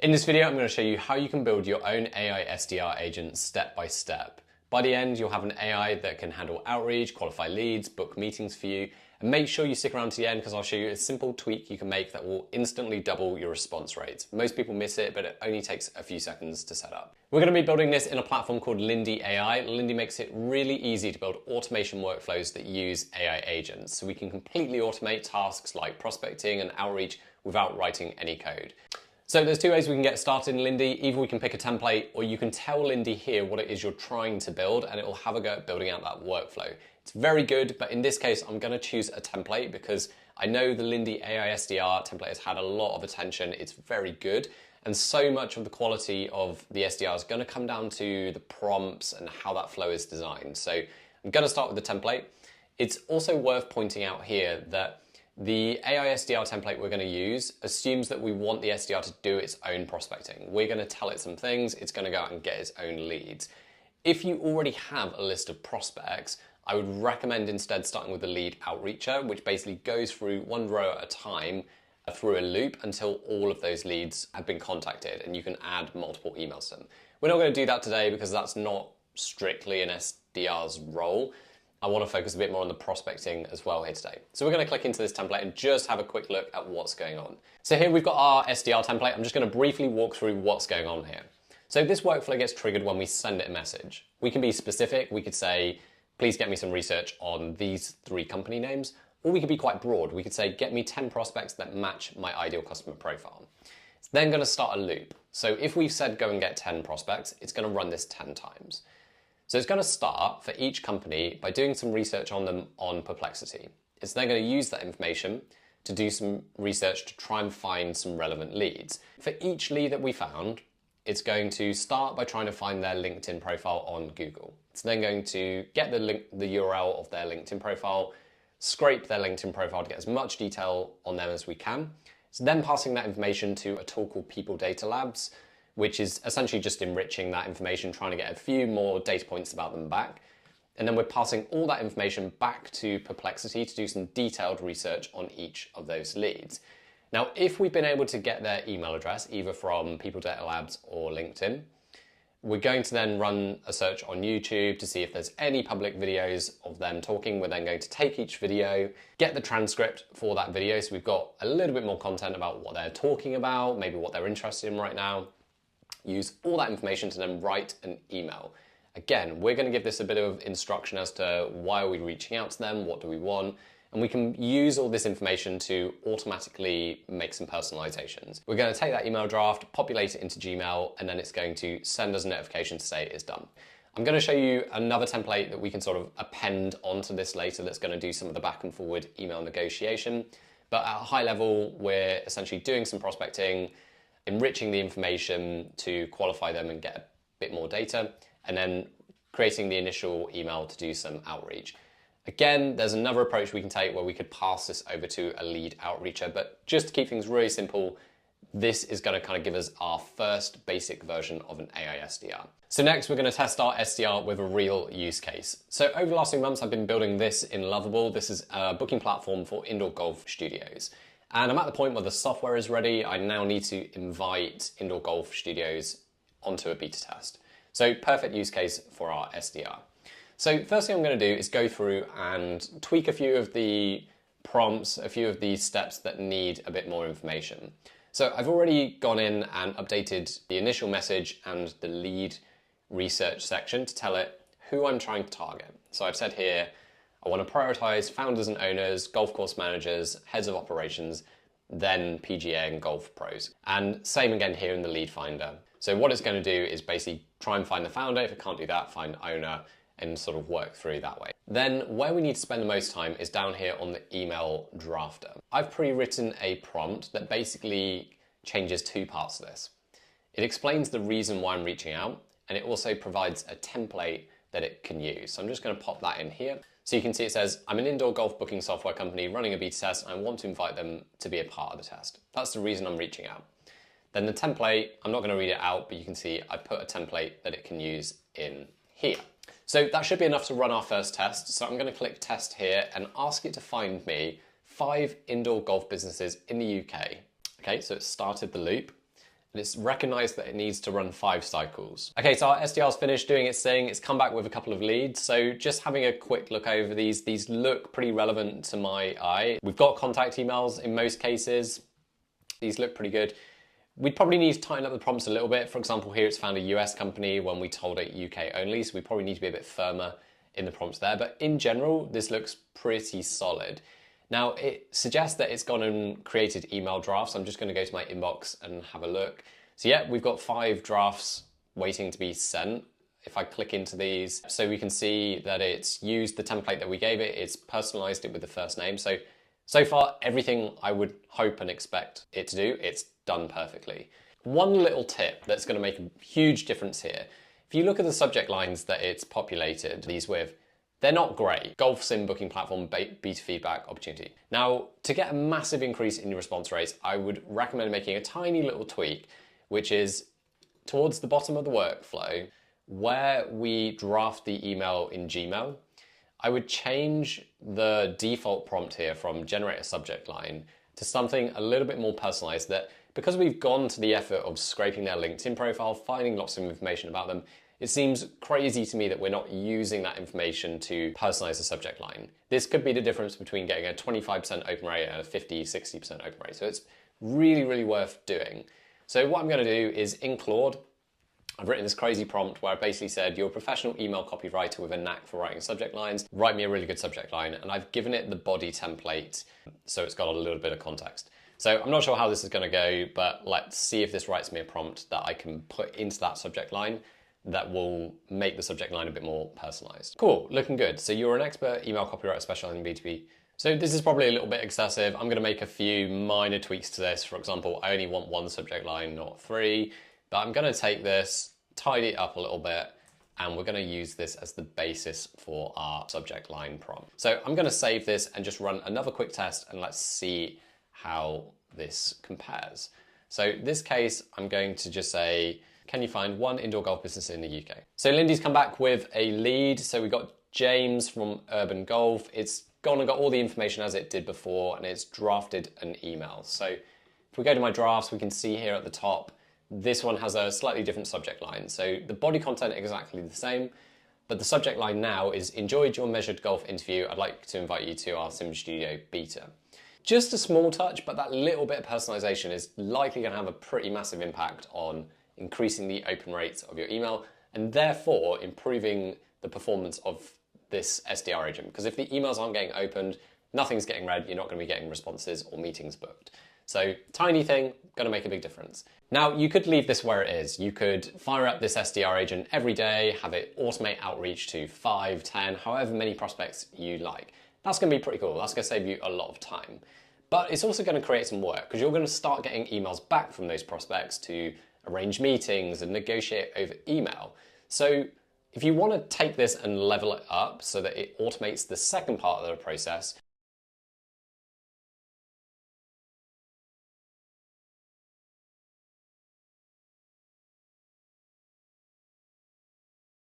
In this video, I'm going to show you how you can build your own AI SDR agent step by step. By the end, you'll have an AI that can handle outreach, qualify leads, book meetings for you, and make sure you stick around to the end because I'll show you a simple tweak you can make that will instantly double your response rate. Most people miss it, but it only takes a few seconds to set up. We're going to be building this in a platform called Lindy AI. Lindy makes it really easy to build automation workflows that use AI agents, so we can completely automate tasks like prospecting and outreach without writing any code. So there's two ways we can get started in Lindy. Either we can pick a template or you can tell Lindy here what it is you're trying to build and it will have a go at building out that workflow. It's very good, but in this case, I'm going to choose a template because I know the Lindy AI SDR template has had a lot of attention. It's very good. And so much of the quality of the SDR is going to come down to the prompts and how that flow is designed. So I'm going to start with the template. It's also worth pointing out here that the AI SDR template we're going to use assumes that we want the SDR to do its own prospecting. We're going to tell it some things, it's going to go out and get its own leads. If you already have a list of prospects, I would recommend instead starting with the lead outreacher, which basically goes through one row at a time through a loop until all of those leads have been contacted and you can add multiple emails to them. We're not going to do that today because that's not strictly an SDR's role. I want to focus a bit more on the prospecting as well here today. So we're going to click into this template and just have a quick look at what's going on. So here we've got our SDR template. I'm just going to briefly walk through what's going on here. So this workflow gets triggered when we send it a message. We can be specific. We could say, please get me some research on these 3 company names. Or we could be quite broad. We could say, get me 10 prospects that match my ideal customer profile. It's then going to start a loop. So if we've said go and get 10 prospects, it's going to run this 10 times. So it's going to start for each company by doing some research on them on Perplexity. It's then going to use that information to do some research to try and find some relevant leads. For each lead that we found, it's going to start by trying to find their LinkedIn profile on Google. It's then going to get the URL of their LinkedIn profile, scrape their LinkedIn profile to get as much detail on them as we can. It's then passing that information to a tool called People Data Labs, which is essentially just enriching that information, trying to get a few more data points about them back. And then we're passing all that information back to Perplexity to do some detailed research on each of those leads. Now, if we've been able to get their email address, either from People Data Labs or LinkedIn, we're going to then run a search on YouTube to see if there's any public videos of them talking. We're then going to take each video, get the transcript for that video, so we've got a little bit more content about what they're talking about, maybe what they're interested in right now. Use all that information to then write an email. Again, we're going to give this a bit of instruction as to why are we reaching out to them, what do we want, and we can use all this information to automatically make some personalizations. We're going to take that email draft, populate it into Gmail, and then it's going to send us a notification to say it's done. I'm going to show you another template that we can sort of append onto this later that's going to do some of the back and forward email negotiation. But at a high level, we're essentially doing some prospecting, enriching the information to qualify them and get a bit more data, and then creating the initial email to do some outreach. Again, there's another approach we can take where we could pass this over to a lead outreacher, but just to keep things really simple, this is going to kind of give us our first basic version of an AI SDR. So next, we're going to test our SDR with a real use case. So over the last few months, I've been building this in Lovable. This is a booking platform for indoor golf studios. And I'm at the point where the software is ready. I now need to invite indoor golf studios onto a beta test. So perfect use case for our SDR. So first thing I'm going to do is go through and tweak a few of the prompts, a few of the steps that need a bit more information. So I've already gone in and updated the initial message and the lead research section to tell it who I'm trying to target. So I've said here, I want to prioritize founders and owners, golf course managers, heads of operations, then PGA and golf pros. And same again here in the lead finder. So what it's going to do is basically try and find the founder. If it can't do that, find owner and sort of work through that way. Then where we need to spend the most time is down here on the email drafter. I've pre-written a prompt that basically changes 2 parts of this. It explains the reason why I'm reaching out, and it also provides a template that it can use. So I'm just going to pop that in here. So you can see it says, I'm an indoor golf booking software company running a beta test, and I want to invite them to be a part of the test. That's the reason I'm reaching out. Then the template, I'm not going to read it out, but you can see I put a template that it can use in here. So that should be enough to run our first test. So I'm going to click test here and ask it to find me 5 indoor golf businesses in the UK. Okay, so it started the loop. and it's recognized that it needs to run 5 cycles. Okay, so our SDR's finished doing its thing. It's come back with a couple of leads. So just having a quick look over these look pretty relevant to my eye. We've got contact emails in most cases. These look pretty good. We'd probably need to tighten up the prompts a little bit. For example, here it's found a US company when we told it UK only, so we probably need to be a bit firmer in the prompts there. But in general, this looks pretty solid. Now, it suggests that it's gone and created email drafts. I'm just going to go to my inbox and have a look. So yeah, we've got 5 drafts waiting to be sent. If I click into these, so we can see that it's used the template that we gave it. It's personalized it with the first name. So far, everything I would hope and expect it to do, it's done perfectly. One little tip that's going to make a huge difference here. If you look at the subject lines that it's populated these with, they're not great. Golf sim booking platform, beta feedback opportunity. Now, to get a massive increase in your response rates, I would recommend making a tiny little tweak, which is towards the bottom of the workflow, where we draft the email in Gmail, I would change the default prompt here from generate a subject line to something a little bit more personalized, that because we've gone to the effort of scraping their LinkedIn profile, finding lots of information about them, it seems crazy to me that we're not using that information to personalize the subject line. This could be the difference between getting a 25% open rate and a 50, 60% open rate. So it's really, really worth doing. So what I'm going to do is in Claude, I've written this crazy prompt where I basically said, you're a professional email copywriter with a knack for writing subject lines. Write me a really good subject line. And I've given it the body template, so it's got a little bit of context. So I'm not sure how this is going to go, but let's see if this writes me a prompt that I can put into that subject line that will make the subject line a bit more personalized. Cool, looking good. So you're an expert email copywriter specializing in B2B. So this is probably a little bit excessive. I'm going to make a few minor tweaks to this. For example, I only want 1 subject line, not 3. But I'm going to take this, tidy it up a little bit, and we're going to use this as the basis for our subject line prompt. So I'm going to save this and just run another quick test, and let's see how this compares. So in this case, I'm going to just say, can you find 1 indoor golf business in the UK? So Lindy's come back with a lead. So we got James from Urban Golf. It's gone and got all the information as it did before, and it's drafted an email. So if we go to my drafts, we can see here at the top, this one has a slightly different subject line. So the body content is exactly the same, but the subject line now is enjoyed your measured golf interview. I'd like to invite you to our Sim Studio beta. Just a small touch, but that little bit of personalization is likely going to have a pretty massive impact on increasing the open rates of your email and therefore improving the performance of this SDR agent. Because if the emails aren't getting opened, nothing's getting read, you're not going to be getting responses or meetings booked. So tiny thing, going to make a big difference. Now you could leave this where it is. You could fire up this SDR agent every day, have it automate outreach to 5, 10, however many prospects you like. That's going to be pretty cool. That's going to save you a lot of time. But it's also going to create some work because you're going to start getting emails back from those prospects to arrange meetings and negotiate over email. So if you want to take this and level it up so that it automates the second part of the process,